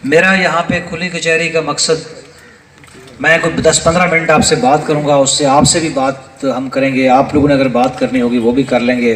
میرا یہاں پہ کھلی کچہری کا مقصد، میں کوئی 10-15 منٹ آپ سے بات کروں گا، اس سے آپ سے بھی بات ہم کریں گے، آپ لوگوں نے اگر بات کرنی ہوگی وہ بھی کر لیں گے۔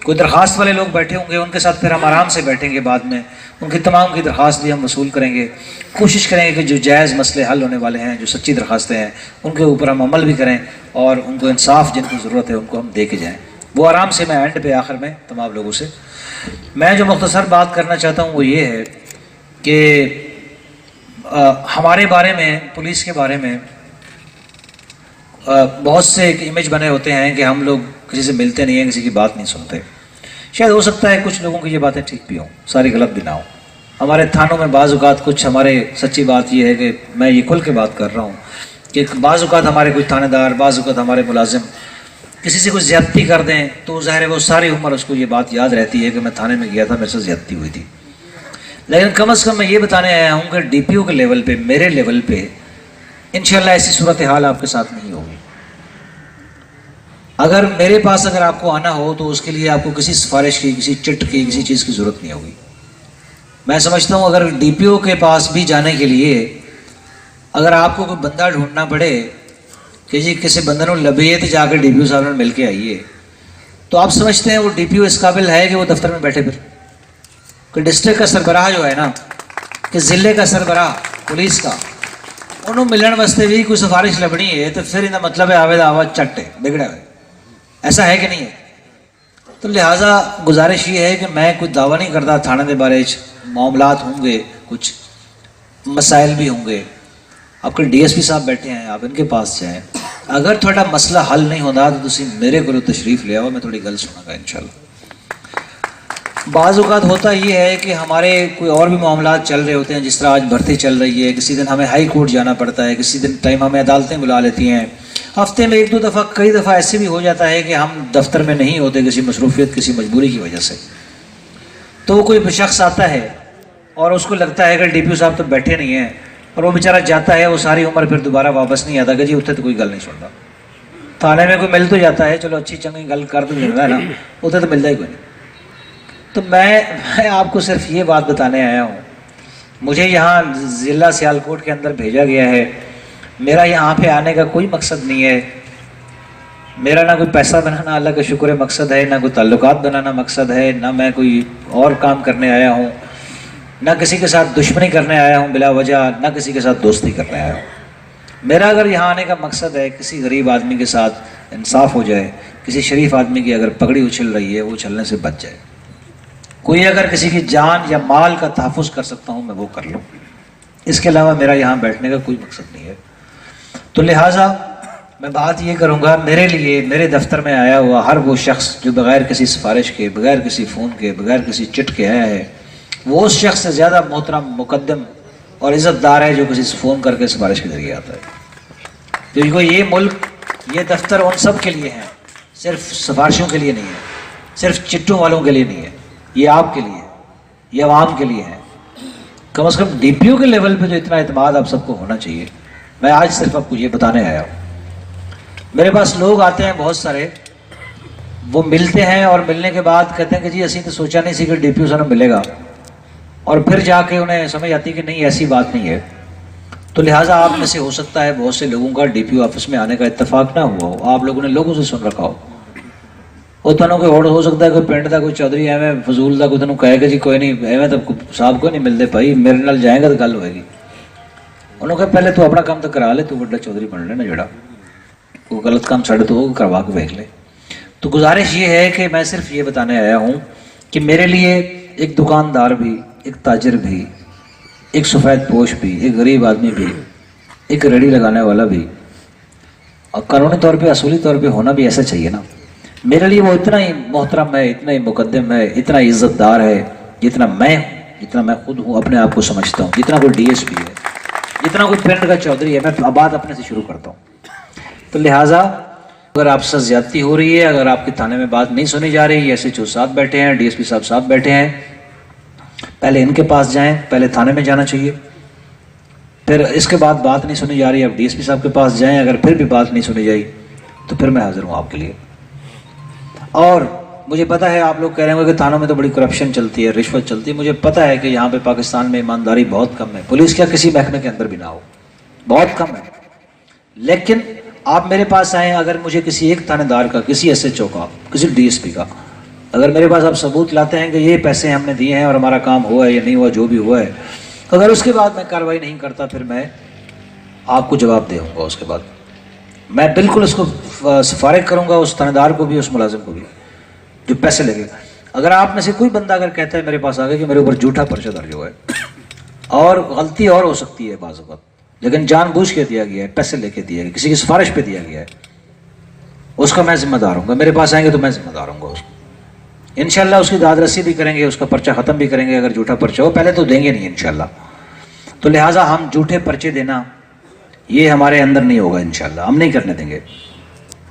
کوئی درخواست والے لوگ بیٹھے ہوں گے، ان کے ساتھ پھر ہم آرام سے بیٹھیں گے، بعد میں ان کی تمام کی درخواست بھی ہم وصول کریں گے۔ کوشش کریں گے کہ جو جائز مسئلے حل ہونے والے ہیں، جو سچی درخواستیں ہیں، ان کے اوپر ہم عمل بھی کریں، اور ان کو انصاف جن کو ضرورت ہے ان کو ہم دے کے جائیں۔ وہ آرام سے میں اینڈ پہ آخر میں تمام لوگوں سے میں جو مختصر بات کرنا چاہتا ہوں وہ یہ ہے کہ ہمارے بارے میں، پولیس کے بارے میں بہت سے ایک امیج بنے ہوتے ہیں کہ ہم لوگ کسی سے ملتے نہیں ہیں، کسی کی بات نہیں سنتے۔ شاید ہو سکتا ہے کچھ لوگوں کی یہ باتیں ٹھیک بھی ہوں، ساری غلط بھی نہ ہوں۔ ہمارے تھانوں میں بعض اوقات کچھ ہمارے سچی بات یہ ہے کہ میں یہ کھل کے بات کر رہا ہوں کہ بعض اوقات ہمارے کوئی تھانے دار، بعض اوقات ہمارے ملازم کسی سے کوئی زیادتی کر دیں تو ظاہر ہے وہ ساری عمر اس کو یہ بات یاد رہتی ہے کہ میں تھانے میں گیا تھا، میرے سے زیادتی ہوئی تھی۔ لیکن کم از کم میں یہ بتانے آیا ہوں کہ ڈی پی او کے لیول پہ، میرے لیول پہ انشاءاللہ ایسی صورتحال آپ کے ساتھ نہیں ہوگی۔ اگر میرے پاس اگر آپ کو آنا ہو تو اس کے لیے آپ کو کسی سفارش کی، کسی چٹ کی، کسی چیز کی ضرورت نہیں ہوگی۔ میں سمجھتا ہوں اگر ڈی پی او کے پاس بھی جانے کے لیے اگر آپ کو کوئی بندہ ڈھونڈنا پڑے کہ جی کسی بندے نے لبیے تو جا کے ڈی پی او صاحب نے مل کے آئیے، تو آپ سمجھتے ہیں وہ ڈی پی او اس قابل ہے کہ وہ دفتر میں بیٹھے؟ پھر کہ ڈسٹرکٹ کا سربراہ جو ہے نا، کہ ضلع کا سربراہ پولیس کا، انہوں ملن واسطے بھی کوئی سفارش لبنی ہے تو پھر انہیں مطلب ہے آوے آواز چٹ ہے، بگڑا ہے، ایسا ہے کہ نہیں ہے؟ تو لہٰذا گزارش یہ ہے کہ میں کوئی دعویٰ نہیں کرتا تھانے کے بارے معاملات ہوں گے، کچھ مسائل بھی ہوں گے۔ آپ کے ڈی ایس پی صاحب بیٹھے ہیں، آپ ان کے پاس جائیں۔ اگر تھوڑا مسئلہ حل نہیں ہوتا تو تسی میرے کو تشریف لے آؤ، میں تھوڑی گل سنا گا انشاءاللہ۔ بعض اوقات ہوتا یہ ہے کہ ہمارے کوئی اور بھی معاملات چل رہے ہوتے ہیں، جس طرح آج بھرتی چل رہی ہے، کسی دن ہمیں ہائی کورٹ جانا پڑتا ہے، کسی دن ٹائم ہمیں عدالتیں بلا لیتی ہیں، ہفتے میں 1-2 دفعہ، کئی دفعہ ایسے بھی ہو جاتا ہے کہ ہم دفتر میں نہیں ہوتے کسی مصروفیت، کسی مجبوری کی وجہ سے۔ تو وہ کوئی شخص آتا ہے اور اس کو لگتا ہے کہ ڈی پی او صاحب تو بیٹھے نہیں ہیں، اور وہ بیچارہ جاتا ہے، وہ ساری عمر پھر دوبارہ واپس نہیں آتا کہ جی اتنے تو کوئی گل نہیں سنتا۔ تھانے میں کوئی مل تو جاتا ہے، چلو اچھی چنگی گل کر تو دیتا ہے نا، اتنے تو ملتا ہی کوئی نہیں۔ تو میں آپ کو صرف یہ بات بتانے آیا ہوں، مجھے یہاں ضلع سیالکوٹ کے اندر بھیجا گیا ہے، میرا یہاں پہ آنے کا کوئی مقصد نہیں ہے، میرا نہ کوئی پیسہ بنانا اللہ کا شکر ہے مقصد ہے، نہ کوئی تعلقات بنانا مقصد ہے، نہ میں کوئی اور کام کرنے آیا ہوں، نہ کسی کے ساتھ دشمنی کرنے آیا ہوں بلا وجہ، نہ کسی کے ساتھ دوستی کرنے آیا ہوں۔ میرا اگر یہاں آنے کا مقصد ہے کسی غریب آدمی کے ساتھ انصاف ہو جائے، کسی شریف آدمی کی اگر پگڑی اچھل رہی ہے وہ اچھلنے سے بچ جائے، کوئی اگر کسی کی جان یا مال کا تحفظ کر سکتا ہوں میں وہ کر لوں، اس کے علاوہ میرا یہاں بیٹھنے کا کوئی مقصد نہیں ہے۔ تو لہٰذا میں بات یہ کروں گا، میرے لیے میرے دفتر میں آیا ہوا ہر وہ شخص جو بغیر کسی سفارش کے، بغیر کسی فون کے، بغیر کسی چٹ کے آیا ہے، وہ اس شخص سے زیادہ محترم، مقدم اور عزت دار ہے جو کسی سے فون کر کے سفارش کے ذریعے آتا ہے۔ کیونکہ یہ ملک، یہ دفتر ان سب کے لیے ہے، صرف سفارشوں کے لیے نہیں ہے، صرف چٹوں والوں کے لیے نہیں ہے، یہ آپ کے لیے، یہ عوام کے لیے ہے۔ کم از کم ڈی پی او کے لیول پہ تو اتنا اعتماد آپ سب کو ہونا چاہیے۔ میں آج صرف آپ کو یہ بتانے آیا ہوں۔ میرے پاس لوگ آتے ہیں بہت سارے، وہ ملتے ہیں اور ملنے کے بعد کہتے ہیں کہ جی اسی تو سوچا نہیں سی کہ ڈی پی او سے ملے گا، اور پھر جا کے انہیں سمجھ آتی کہ نہیں ایسی بات نہیں ہے۔ تو لہٰذا آپ میں سے ہو سکتا ہے بہت سے لوگوں کا ڈی پی او آفس میں آنے کا اتفاق نہ ہوا ہو، آپ لوگوں نے لوگوں سے سن رکھا ہو، وہ تنوں کوئی اور ہو سکتا ہے، کوئی پنڈ کا کوئی چودھری ایویں فضول کا کوئی تنوں کہے کہ جی کوئی نہیں ایویں تو صاحب کو نہیں ملتے بھائی، میرے نال جائیں گا تو گل ہوئے گی۔ انہوں نے کہا پہلے تو اپنا کام تو کرا لے، تو بڑا چودھری بن لینا، جڑا وہ غلط کام چھڑ تو وہ کروا کے دیکھ لے۔ تو گزارش یہ ہے کہ میں صرف یہ بتانے آیا ہوں کہ میرے لیے ایک دکاندار بھی، ایک تاجر بھی، ایک سفید پوش بھی، ایک غریب آدمی بھی، ایک ریڑھی لگانے والا بھی، اور قانونی طور پہ، اصولی طور پہ ہونا بھی ایسا چاہیے نا۔ میرے لیے وہ اتنا ہی محترم ہے، اتنا ہی مقدم ہے، اتنا ہی عزت دار ہے جتنا میں ہوں، جتنا میں خود ہوں، اپنے آپ کو سمجھتا ہوں، جتنا کوئی ڈی ایس پی ہے، جتنا کوئی پنڈ کا چودھری ہے۔ میں بات اپنے سے شروع کرتا ہوں۔ تو لہٰذا اگر آپ سے زیادتی ہو رہی ہے، اگر آپ کے تھانے میں بات نہیں سنی جا رہی، ایس ایچ او صاحب بیٹھے ہیں، ڈی ایس پی صاحب بیٹھے ہیں، پہلے ان کے پاس جائیں، پہلے تھانے میں جانا چاہیے، پھر اس کے بعد بات نہیں سنی جا رہی اب ڈی ایس پی صاحب کے پاس جائیں، اگر پھر بھی بات نہیں سنی جائی تو پھر میں حاضر ہوں آپ کے لیے۔ اور مجھے پتہ ہے آپ لوگ کہہ رہے ہوں گے کہ تھانوں میں تو بڑی کرپشن چلتی ہے، رشوت چلتی ہے. مجھے پتہ ہے کہ یہاں پہ پاکستان میں ایمانداری بہت کم ہے، پولیس کیا کسی محکمے کے اندر بھی نہ ہو، بہت کم ہے. لیکن آپ میرے پاس آئیں، اگر مجھے کسی ایک تھانے دار کا، کسی ایس ایچ او کا، کسی ڈی ایس پی کا، اگر میرے پاس آپ ثبوت لاتے ہیں کہ یہ پیسے ہم نے دیے ہیں اور ہمارا کام ہوا ہے یا نہیں ہوا، جو بھی ہوا ہے، اگر اس کے بعد میں کارروائی نہیں کرتا، پھر میں آپ کو جواب دے ہوں گا. اس کے بعد میں بالکل اس کو فارغ کروں گا، اس تھانے دار کو بھی، اس ملازم کو بھی جو پیسے لگے. اگر آپ میں سے کوئی بندہ اگر کہتا ہے میرے پاس آگے کہ میرے اوپر جھوٹا پرچہ درج ہوا ہے، اور غلطی اور ہو سکتی ہے بعض اوقات، لیکن جان بوجھ کے دیا گیا ہے، پیسے لے کے دیا گیا، کسی کی سفارش پہ دیا گیا ہے، اس کا میں ذمہ دار ہوں گا. میرے پاس آئیں گے تو میں ذمہ دار ہوں گا اس کو. انشاءاللہ اس کی داد رسی بھی کریں گے، اس کا پرچہ ختم بھی کریں گے. اگر جھوٹا پرچہ ہو، پہلے تو دیں گے نہیں انشاءاللہ. تو لہٰذا ہم جھوٹے پرچے دینا یہ ہمارے اندر نہیں ہوگا انشاءاللہ، ہم نہیں کرنے دیں گے.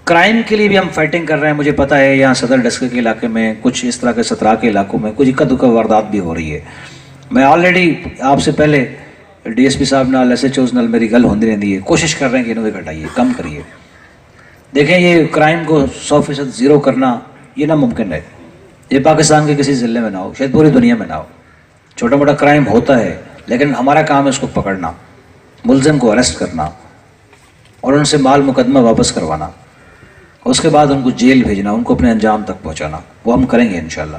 کرائم کے لیے بھی ہم فائٹنگ کر رہے ہیں. مجھے پتہ ہے یہاں صدر ڈسکہ کے علاقے میں، کچھ اس طرح کے 17 کے علاقوں میں کچھ اکا دکا واردات بھی ہو رہی ہے. میں آلریڈی آپ سے پہلے ڈی ایس پی صاحب نال، ایس ایچ اوز نال میری گل ہوندی رہتی ہے. کوشش کر رہے ہیں کہ انہوں نے گھٹائیے، کم کریے. دیکھیں یہ کرائم کو 100% زیرو کرنا یہ ناممکن ہے. یہ پاکستان کے کسی ضلع میں نہ ہو، شاید پوری دنیا میں نہ ہو. چھوٹا موٹا کرائم ہوتا ہے، لیکن ہمارا کام ہے اس کو پکڑنا، ملزم کو اریسٹ کرنا اور ان سے مال مقدمہ واپس کروانا، اس کے بعد ان کو جیل بھیجنا، ان کو اپنے انجام تک پہنچانا. وہ ہم کریں گے انشاءاللہ.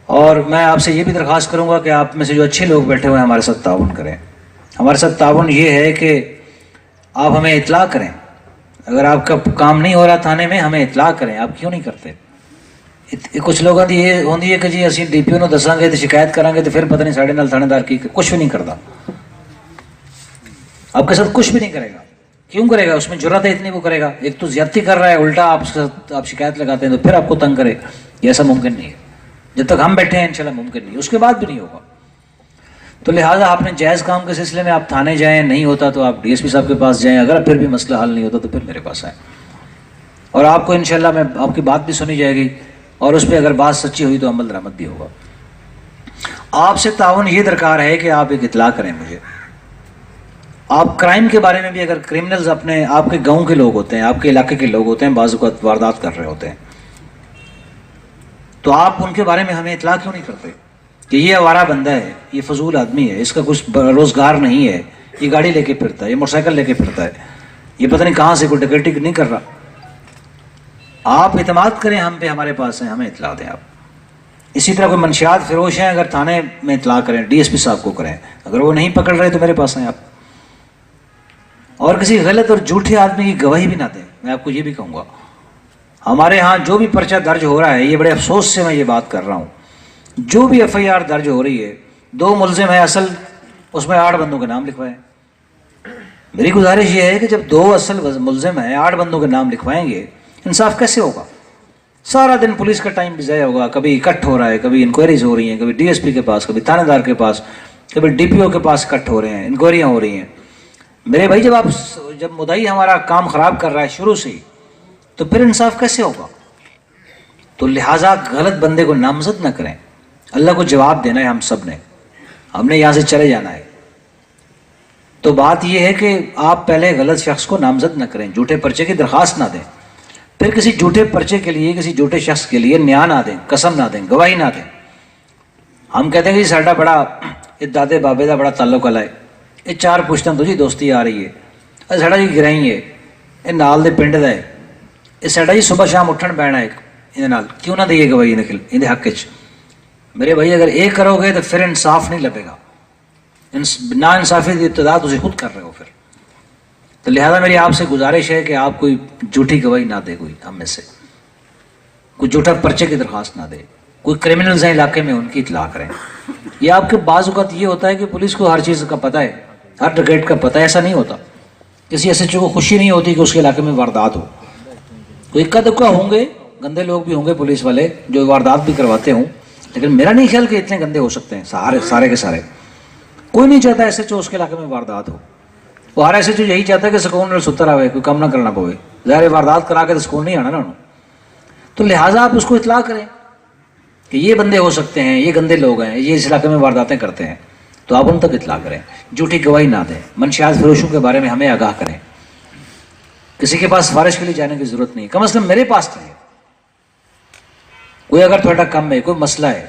اور میں آپ سے یہ بھی درخواست کروں گا کہ آپ میں سے جو اچھے لوگ بیٹھے ہوئے ہیں ہمارے ساتھ تعاون کریں. ہمارے ساتھ تعاون یہ ہے کہ آپ ہمیں اطلاع کریں. اگر آپ کا کام نہیں ہو رہا تھانے میں، ہمیں اطلاع کریں. آپ کیوں نہیں کرتے؟ کچھ لوگوں کی یہ ہوتی ہے کہ جی اسی ڈی پی او نو دساں گے تو شکایت کریں گے تو پھر پتہ نہیں ساڑھے نال تھانے دار کی کچھ بھی نہیں کرتا. آپ کے ساتھ کچھ بھی نہیں کرے گا. کیوں کرے گا؟ اس میں جرات ہے اتنی وہ کرے گا. ایک تو زیادتی کر رہا ہے، الٹا آپ شکایت لگاتے ہیں تو پھر آپ کو تنگ کرے. یہ ایسا ممکن نہیں ہے. جب تک ہم بیٹھے ہیں انشاءاللہ ممکن نہیں، اس کے بعد بھی نہیں ہوگا. تو لہٰذا آپ نے جائز کام کے سلسلے میں آپ تھانے جائیں، نہیں ہوتا تو آپ ڈی ایس پی صاحب کے پاس جائیں. اگر پھر بھی مسئلہ حل نہیں ہوتا تو پھر میرے پاس آئیں. اور آپ کو انشاءاللہ میں آپ کی بات بھی سنی جائے گی، اور اس پہ اگر بات سچی ہوئی تو عمل درآمد بھی ہوگا. آپ سے تعاون یہ درکار ہے کہ آپ ایک اطلاع کریں مجھے. آپ کرائم کے بارے میں بھی، اگر کرمنلز اپنے آپ کے گاؤں کے لوگ ہوتے ہیں، آپ کے علاقے کے لوگ ہوتے ہیں، بعض اوقات واردات کر رہے ہوتے ہیں، تو آپ ان کے بارے میں ہمیں اطلاع کیوں نہیں کرتے کہ یہ آوارہ بندہ ہے، یہ فضول آدمی ہے، اس کا کچھ روزگار نہیں ہے، یہ گاڑی لے کے پھرتا ہے، یہ موٹر سائیکل لے کے پھرتا ہے، یہ پتہ نہیں کہاں سے کوئی ڈکیتی نہیں کر رہا. آپ اعتماد کریں ہم پہ، ہمارے پاس ہیں، ہمیں اطلاع دیں آپ. اسی طرح کوئی منشیات فروش ہیں، اگر تھانے میں اطلاع کریں، ڈی ایس پی صاحب کو کریں. اگر وہ نہیں پکڑ رہے تو میرے پاس ہیں آپ. اور کسی غلط اور جھوٹے آدمی کی گواہی بھی نہ دیں. میں آپ کو یہ بھی کہوں گا، ہمارے ہاں جو بھی پرچہ درج ہو رہا ہے، یہ بڑے افسوس سے میں یہ بات کر رہا ہوں، جو بھی ایف آئی آر درج ہو رہی ہے، 2 ملزم ہیں اصل، اس میں 8 بندوں کے نام لکھوائیں. میری گزارش یہ ہے کہ جب 2 اصل ملزم ہیں، 8 بندوں کے نام لکھوائیں گے، انصاف کیسے ہوگا؟ سارا دن پولیس کا ٹائم بھی ضائع ہوگا. کبھی اکٹھ ہو رہا ہے، کبھی انکوائریز ہو رہی ہیں، کبھی ڈی ایس پی کے پاس، کبھی تھانے دار کے پاس، کبھی ڈی پی او کے پاس اکٹھ ہو رہے ہیں، انکوائریاں ہو رہی ہیں. میرے بھائی جب مدعی ہمارا کام خراب کر رہا ہے شروع سے ہی، تو پھر انصاف کیسے ہوگا؟ تو لہٰذا غلط بندے کو نامزد نہ کریں. اللہ کو جواب دینا ہے ہم سب نے، ہم نے یہاں سے چلے جانا ہے. تو بات یہ ہے کہ آپ پہلے غلط شخص کو نامزد نہ کریں، جھوٹے پرچے کی درخواست نہ دیں، پھر کسی جھوٹے پرچے کے لیے، کسی جھوٹے شخص کے لیے نیا نہ دیں، قسم نہ دیں، گواہی نہ دیں. ہم کہتے ہیں کہ ساڈا بڑا دادے بابے دا بڑا تعلق ہے، یہ 4 پشتاں تو جی دوستی آ رہی ہے، ساڈا جی گرائی ہے، یہ نال دے پنڈ دا ہے، یہ ساڈا جی صبح شام اٹھن بینا ہے، یہ نال کیوں نہ دئیے گواہی ان دے حق وچ. میرے بھائی اگر یہ کرو گے تو پھر انصاف نہیں لبے گا. نا انصافی کی ابتدا تسی خود کر رہے ہو پھر. تو لہذا میری آپ سے گزارش ہے کہ آپ کوئی جھوٹی گواہی نہ دے، کوئی ہم میں سے کوئی جھوٹا پرچے کی درخواست نہ دے. کوئی کرمنلز ہیں علاقے میں، ان کی اطلاع کریں. یہ آپ کے بعض اوقات یہ ہوتا ہے کہ پولیس کو ہر چیز کا پتہ ہے، ہر ڈکیٹ کا پتہ ہے. ایسا نہیں ہوتا. کسی ایس ایچ او کو خوشی نہیں ہوتی کہ اس کے علاقے میں واردات ہو. کوئی اکا دکا ہوں گے، گندے لوگ بھی ہوں گے پولیس والے جو واردات بھی کرواتے ہوں، لیکن میرا نہیں خیال کہ اتنے گندے ہو سکتے ہیں سارے کے سارے. کوئی نہیں چاہتا ایس ایچ او اس کے علاقے میں واردات ہو. وہ ہر ایس ایچ او یہی چاہتا ہے کہ سکون اور ستر آئے، کوئی کم نہ کرنا پوے. ظاہر واردات کرا کے تو سکون نہیں آنا نا انہوں. تو لہٰذا آپ اس کو اطلاع کریں کہ یہ بندے ہو سکتے ہیں، یہ گندے لوگ ہیں، یہ اس علاقے میں وارداتیں کرتے ہیں. تو آپ ان تک اطلاع کریں، جھوٹی گواہی نہ دیں. منشیات فروشوں کے بارے میں ہمیں آگاہ کریں. کسی کے پاس سفارش کے لیے جانے کی ضرورت نہیں، کم از کم میرے پاس تو ہے. کوئی اگر تھوڑا کم ہے، کوئی مسئلہ ہے،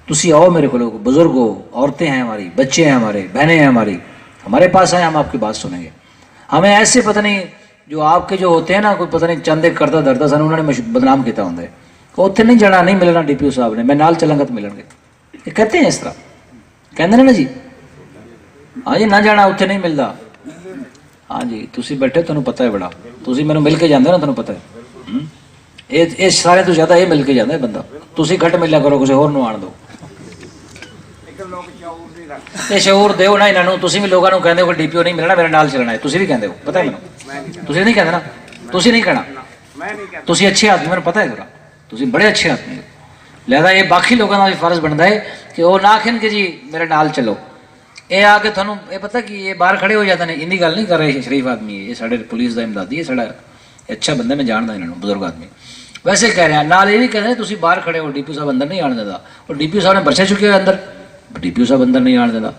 تسی آؤ میرے کو، بزرگ ہو، عورتیں ہیں ہماری، بچے ہیں ہمارے، بہنیں ہیں ہماری، ہمارے پاس آئیں، ہم آپ کی بات سنیں گے. ہمیں ایسے پتہ نہیں جو آپ کے جو ہوتے ہیں نا، کوئی پتہ نہیں چند ایک کرتا دھرتا سن انہوں نے بدنام کیتا ہوں. اتنے نہیں جانا، نہیں ملنا ڈی پی او صاحب نے، میں نال چلاں گا تو ملن گے. یہ کہتے ہیں اس طرح کہتے ہیں نا جی، ہاں جی نہ جانا اتنے نہیں ملتا. ہاں جی تسی بیٹھے تمہیں پتہ ہے بڑا، تسی میرے مل کے جاندے نا تمہیں پتہ ہے. یہ سارے تو زیادہ یہ مل کے جانا ہے بندہ، تسی گھٹ ملیا کرو کسی ہور نو آن دو. یہ شعور دیو نا انہوں، تسی بھی لوگوں کہندے ہو کہ ڈی پی او نہیں ملنا میرے نال چلنا ہے، تسی بھی کہندے ہو، پتہ ہے مینوں. تسی نہیں کہندے نا، تسی نہیں کہنا، تسی اچھے آدمی، میرے پتہ ہے ذرا تسی بڑے اچھے آدمی ہو. لہذا یہ باقی لوگوں کا بھی فرض بنتا ہے کہ وہ نہ آکھن کہ جی میرے نال چلو. یہ آ کے تھانوں یہ پتہ کہ یہ باہر کھڑے ہو جاتے ہیں، ان کی گل نہیں کر رہے. شریف آدمی ہے یہ، سارے پولیس کا امدادی ہے، سارا اچھا بندہ، میں جانتا انہوں بزرگ آدمی. ویسے کہہ رہے ہیں نال یہ بھی کہہ رہے ہیں تسی باہر کھڑے ہو، ڈی پی او صاحب اندر نہیں آن دیتا، اور ڈی پی او صاحب نے پرچہ چکے ہوئے اندر، ڈی پی او صاحب اندر نہیں آن دیتا.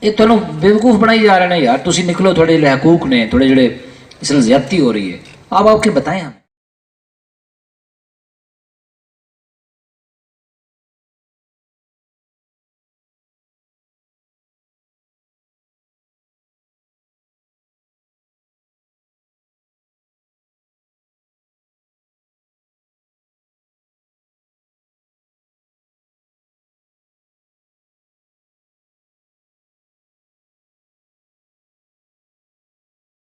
یہ تمہیں بیوقوف بنائی جا رہے ہیں یار. تسی نکلو، تھوڑے جڑے حقوق نے، تھوڑے جڑے اس میں زیادتی ہو رہی ہے، آپ کے بتائیں ہم.